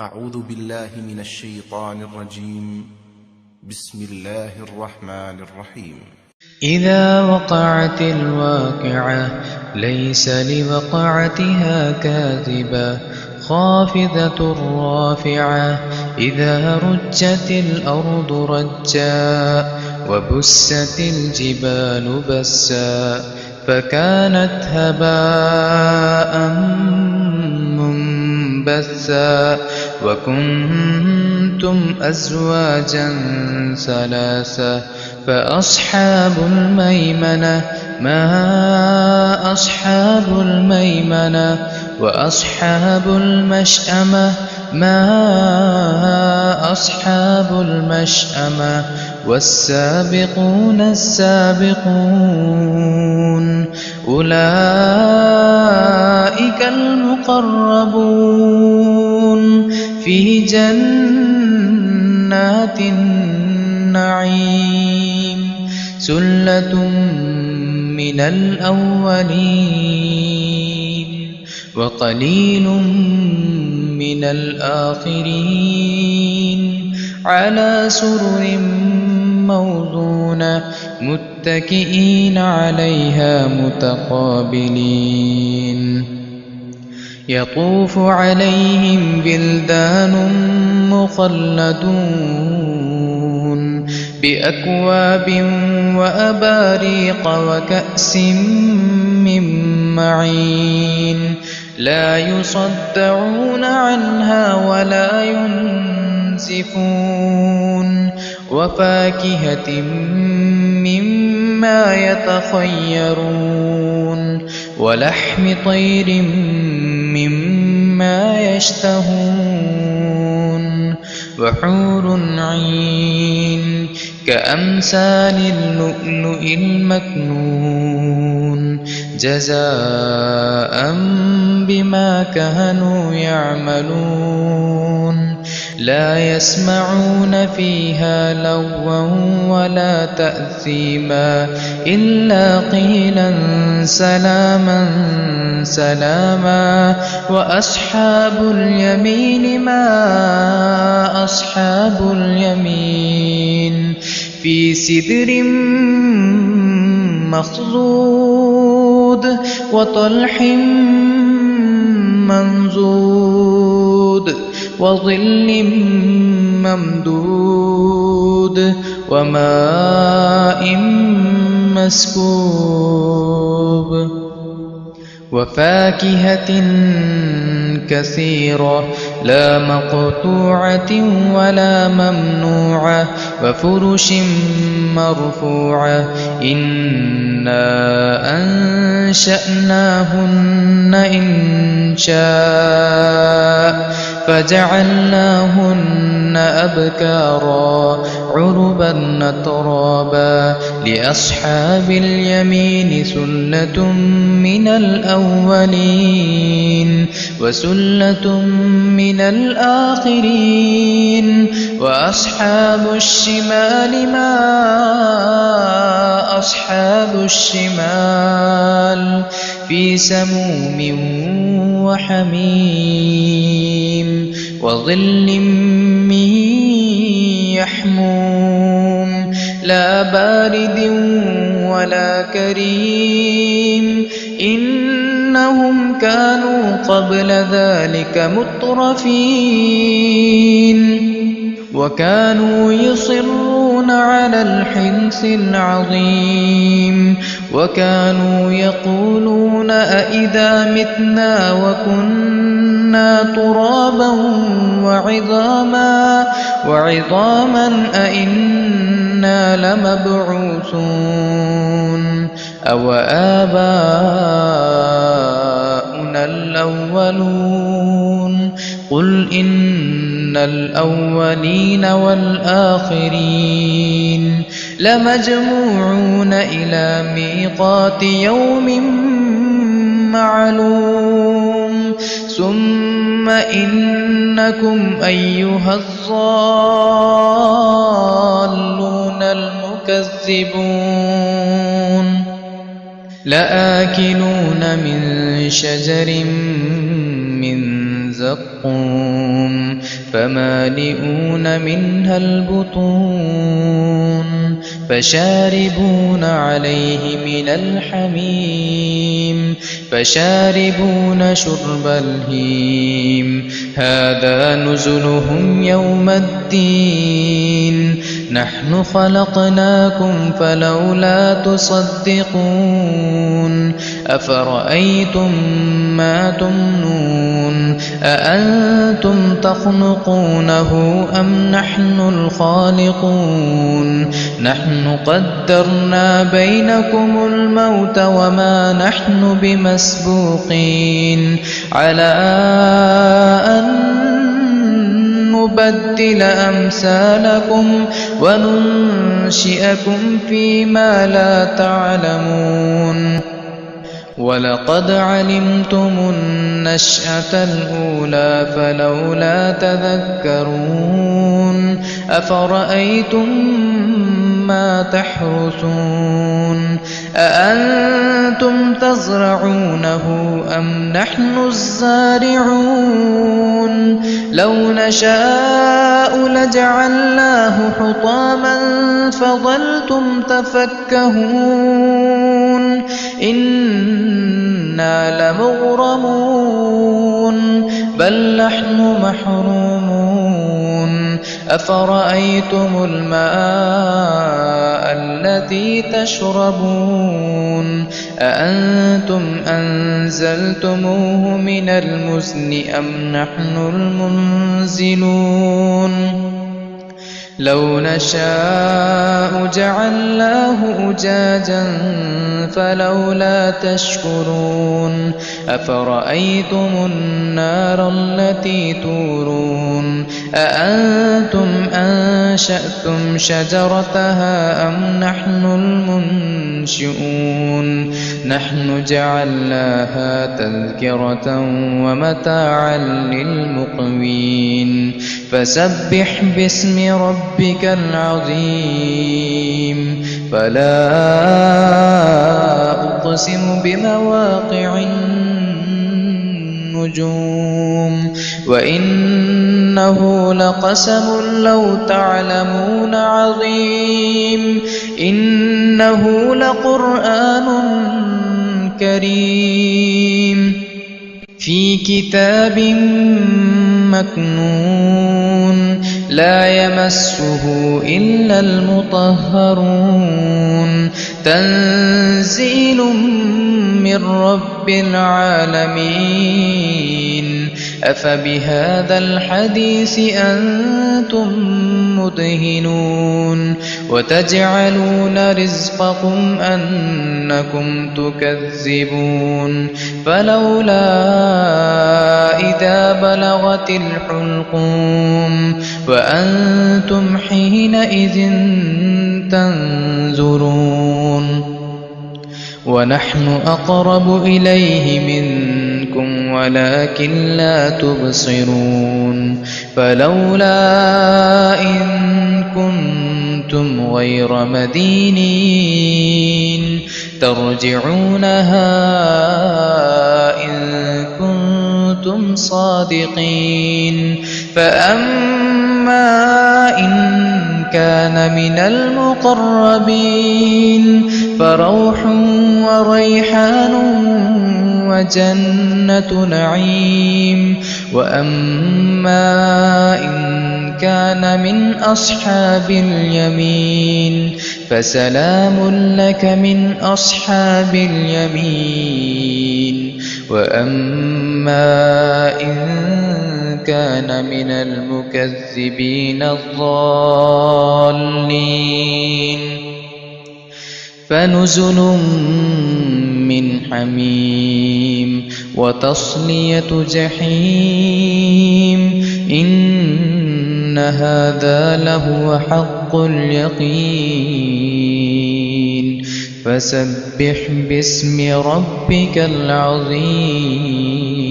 أعوذ بالله من الشيطان الرجيم. بسم الله الرحمن الرحيم. إذا وقعت الواقعة ليس لوقعتها كاذبة خافضة رافعة إذا رجت الأرض رجا وبست الجبال بسا فكانت هباء منبثا وكنتم أزواجا ثلاثة فأصحاب الميمنة ما أصحاب الميمنة وأصحاب المشأمة ما أصحاب المشأمة والسابقون السابقون أولئك المقربون في جنات النعيم سلة من الأولين وقليل من الآخرين على سرر موضونة متكئين عليها متقابلين يطوف عليهم بلدان مخلدون بأكواب وأباريق وكأس من معين لا يصدعون عنها ولا ينزفون وفاكهة مما يتخيرون ولحم طير مما يشتهون وحور عين كأمثال اللؤلؤ المكنون جزاء بما كانوا يعملون لا يسمعون فيها لغوا ولا تأثيما إلا قيلا سلاما سلاما وأصحاب اليمين ما أصحاب اليمين في سدر مخضود وطلح منضود وظل ممدود وماء مسكوب وفاكهة كثيرة لا مقطوعة ولا ممنوعة وفرش مرفوعة إنا أنشأناهن إنشاء فجعلناهن أبكارا عربا أترابا لأصحاب اليمين سلة من الأولين وسلة من الآخرين وأصحاب الشمال ما أصحاب الشمال في سموم وحميم وظل من يحموم لا بارد ولا كريم إنهم كانوا قبل ذلك مترفين وكانوا يصرون على الحنث العظيم وكانوا يقولون أئذا متنا وكنا ترابا وعظاما أئنا لمبعوثون أو آباؤنا الأولون قل إن الأولين والآخرين لمجموعون إلى ميقات يوم معلوم ثم إنكم أيها الضالون المكذبون لآكلون من شجر من زقوم فمالئون منها البطون فشاربون عليه من الحميم فشاربون شرب الهيم هذا نزلهم يوم الدين نحن خلقناكم فلولا تصدقون أفرأيتم ما تمنون أأنتم تخلقونه أم نحن الخالقون نحن قدرنا بينكم الموت وما نحن بمسبوقين على أن نبدل أمثالكم وننشئكم فيما لا تعلمون ولقد علمتم النشأة الأولى فلولا تذكرون أفرأيتم ما تحرثون أأنتم تزرعونه أم نحن الزارعون لو نشاء لجعلناه حطاما فظلتم تفكهون إنا لمغرمون بل نحن محرومون أفرأيتم الماء الذي تشربون أأنتم أنزلتموه من المزن أم نحن المنزلون لو نشاء جعلناه أجاجا فلولا تشكرون أفرأيتم النار التي تورون أأنتم أنشأتم شجرتها أم نحن المنشئون نحن جعلناها تذكرة ومتاعا للمقوين فسبح باسم ربك العظيم فلا أقسم بمواقع النجوم وإنه لقسم لو تعلمون عظيم إنه لقرآن كريم في كتاب مكنون لا يمسه إلا المطهرون تنزيل من رب العالمين أفبهذا الحديث أنتم مدهنون وتجعلون رزقكم أنكم تكذبون فلولا إذا بلغت الحلقوم وأنتم حينئذ تنظرون ونحن أقرب إليه منكم ولكن لا تبصرون فلولا إن كنتم غير مدينين ترجعونها إن كنتم صادقين فأما إن كان من المقربين فروح وريحان وجنة نعيم وأما إن كان من أصحاب اليمين فسلام لك من أصحاب اليمين وأما إن كان من المكذبين الضالين فنزل من حميم وتصلية جحيم إن هذا لهو حق اليقين فسبح باسم ربك العظيم